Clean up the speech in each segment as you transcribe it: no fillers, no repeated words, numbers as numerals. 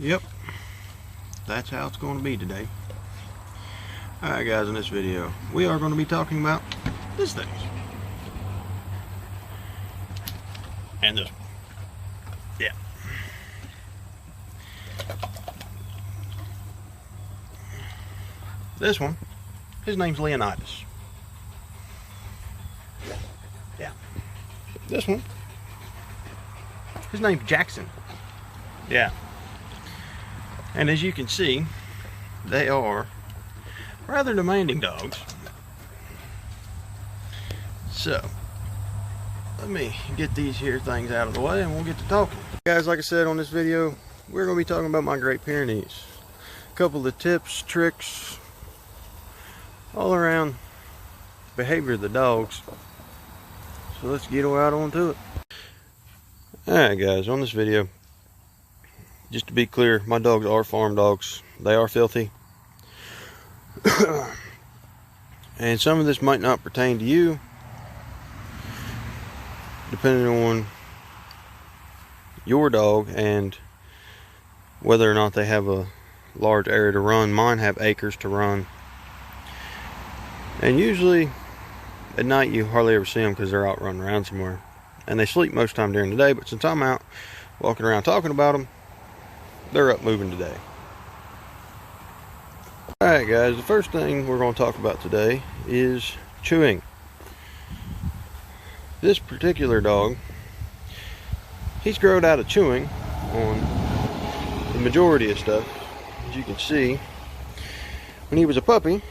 Yep, that's how it's going to be today. Alright guys, in this video we are going to be talking about this thing and this one. Yeah, this one, his name's Leonidas. Yeah, this one, his name's Jackson. Yeah, and as you can see, they are rather demanding dogs. So let me get these here things out of the way and we'll get to talking. Guys, like I said on this video, we're going to be talking about my Great Pyrenees. A couple of tips, tricks, all around behavior of the dogs. So let's get right on to it. Alright guys, on this video, just to be clear, my dogs are farm dogs. They are filthy. And some of this might not pertain to you, depending on your dog and whether or not they have a large area to run. Mine have acres to run, and usually at night you hardly ever see them because they're out running around somewhere, and they sleep most of the time during the day. But since I'm out walking around talking about them, they're up moving today. Alright guys, the first thing we're going to talk about today is chewing. This particular dog, he's growed out of chewing on the majority of stuff. As you can see, when he was a puppy,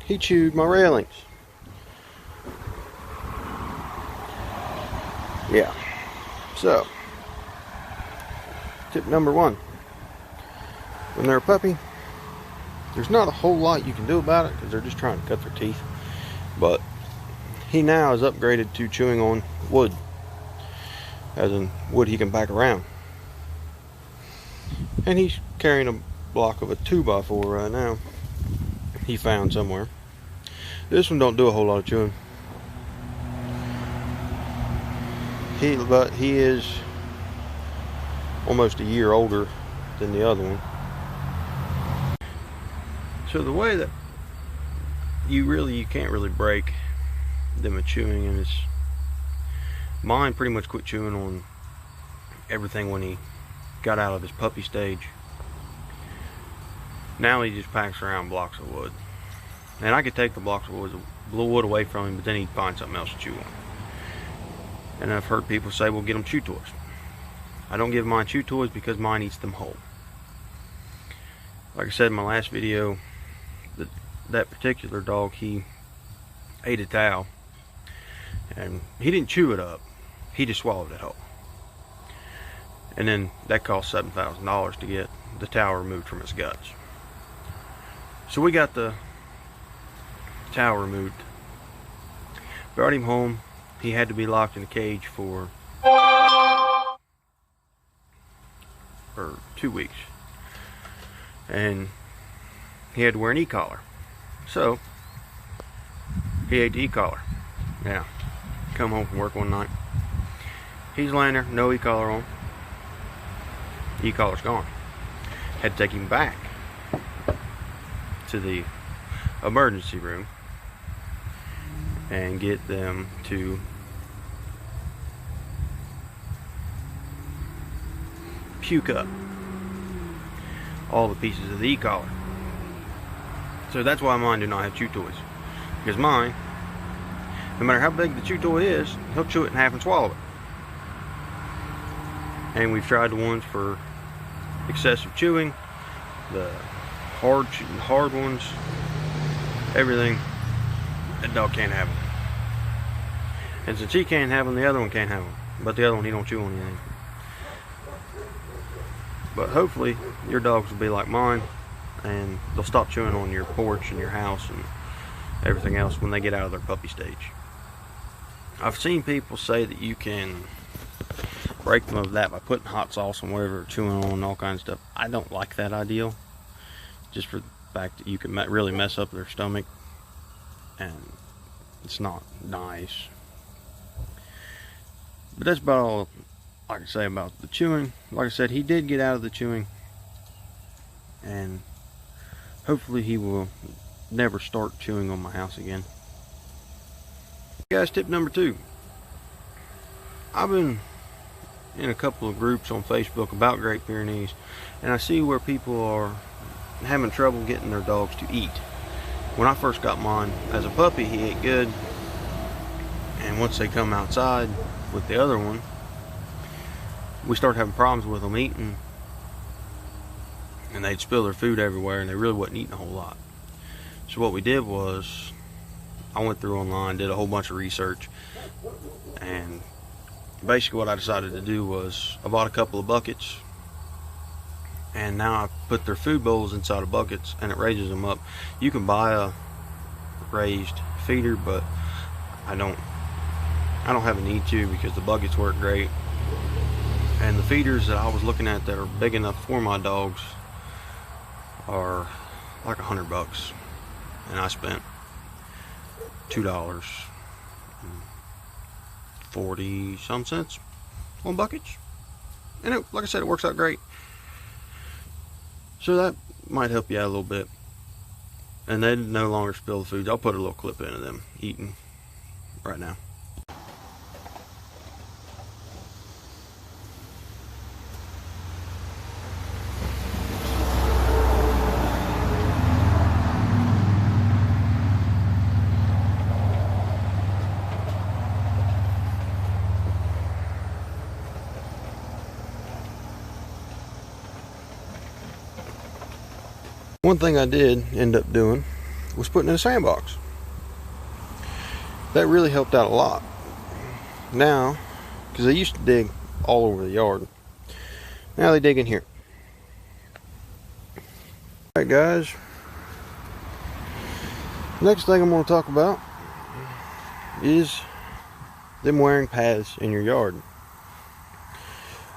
he chewed my railings. Yeah, so tip number one, when they're a puppy, there's not a whole lot you can do about it because they're just trying to cut their teeth. But he now has upgraded to chewing on wood, as in wood he can back around. And he's carrying a block of a 2x4 right now, he found somewhere. This one don't do a whole lot of chewing. But he is almost a year older than the other one. So the way that you can't really break them of chewing, and it's mine pretty much quit chewing on everything when he got out of his puppy stage. Now he just packs around blocks of wood, and I could take the blocks of wood away from him, but then he'd find something else to chew on. And I've heard people say, well, get them chew toys. I don't give mine chew toys because mine eats them whole. Like I said in my last video, that particular dog, he ate a towel, and he didn't chew it up, he just swallowed it whole. And then that cost $7,000 to get the towel removed from his guts. So we got the towel removed, brought him home. He had to be locked in a cage for 2 weeks, and he had to wear an e-collar. So he ate the e-collar. Yeah, come home from work one night, he's laying there, no e-collar on. E-collar's gone. Had to take him back to the emergency room and get them to puke up all the pieces of the e-collar. So that's why mine do not have chew toys, because mine, no matter how big the chew toy is, he'll chew it in half and swallow it. And we've tried the ones for excessive chewing, the hard ones, everything. That dog can't have them. And since he can't have them, the other one can't have them. But the other one, he don't chew on anything. But hopefully your dogs will be like mine, and they'll stop chewing on your porch and your house and everything else when they get out of their puppy stage. I've seen people say that you can break them of that by putting hot sauce and whatever, chewing on all kinds of stuff. I don't like that idea, just for the fact that you can really mess up their stomach, and it's not nice. But that's about all I can say about the chewing. Like I said, he did get out of the chewing and hopefully he will never start chewing on my house again. Guys, tip number 2. I've been in a couple of groups on Facebook about Great Pyrenees, and I see where people are having trouble getting their dogs to eat. When I first got mine as a puppy, he ate good, and once they come outside with the other one, we started having problems with them eating, and they'd spill their food everywhere, and they really wasn't eating a whole lot. So what we did was, I went through online, did a whole bunch of research, and basically what I decided to do was I bought a couple of buckets, and now I put their food bowls inside of buckets, and it raises them up. You can buy a raised feeder, but I don't have a need to, because the buckets work great. And the feeders that I was looking at that are big enough for my dogs are like $100, and I spent $2.40 some cents on buckets, and it, like I said, it works out great. So that might help you out a little bit. And they no longer spill the foods. I'll put a little clip into them eating right now. One thing I did end up doing was putting in a sandbox. That really helped out a lot. Now, because they used to dig all over the yard, now they dig in here. Alright guys, next thing I'm going to talk about is them wearing paths in your yard.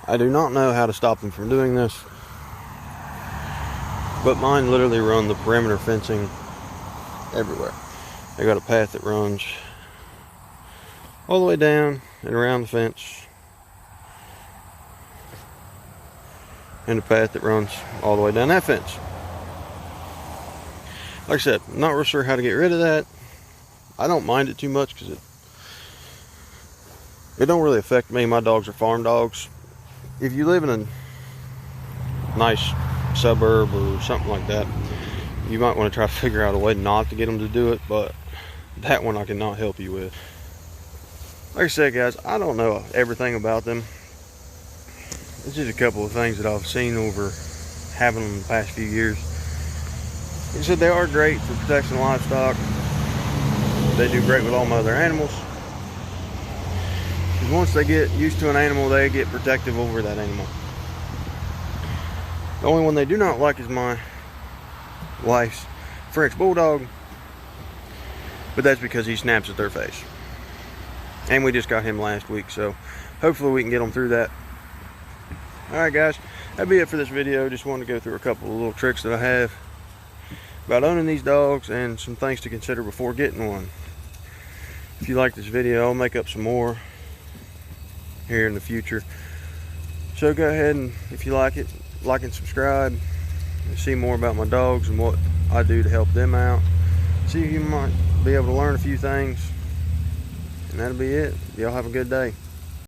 I do not know how to stop them from doing this, but mine literally run the perimeter fencing everywhere. They got a path that runs all the way down and around the fence, and a path that runs all the way down that fence. Like I said, I'm not real sure how to get rid of that. I don't mind it too much because it don't really affect me. My dogs are farm dogs. If you live in a nice suburb or something like that, you might want to try to figure out a way not to get them to do it, but that one I cannot help you with. Like I said guys, I don't know everything about them. It's just a couple of things that I've seen over having them in the past few years. Like I said, they are great for protecting livestock. They do great with all my other animals. Because once they get used to an animal, they get protective over that animal. The only one they do not like is my wife's French Bulldog, but that's because he snaps at their face. And we just got him last week, so hopefully we can get them through that. Alright guys, that'd be it for this video. Just wanted to go through a couple of little tricks that I have about owning these dogs and some things to consider before getting one. If you like this video, I'll make up some more here in the future. So go ahead and, if you like it, like and subscribe and see more about my dogs and what I do to help them out. See if you might be able to learn a few things. And that'll be it. Y'all have a good day.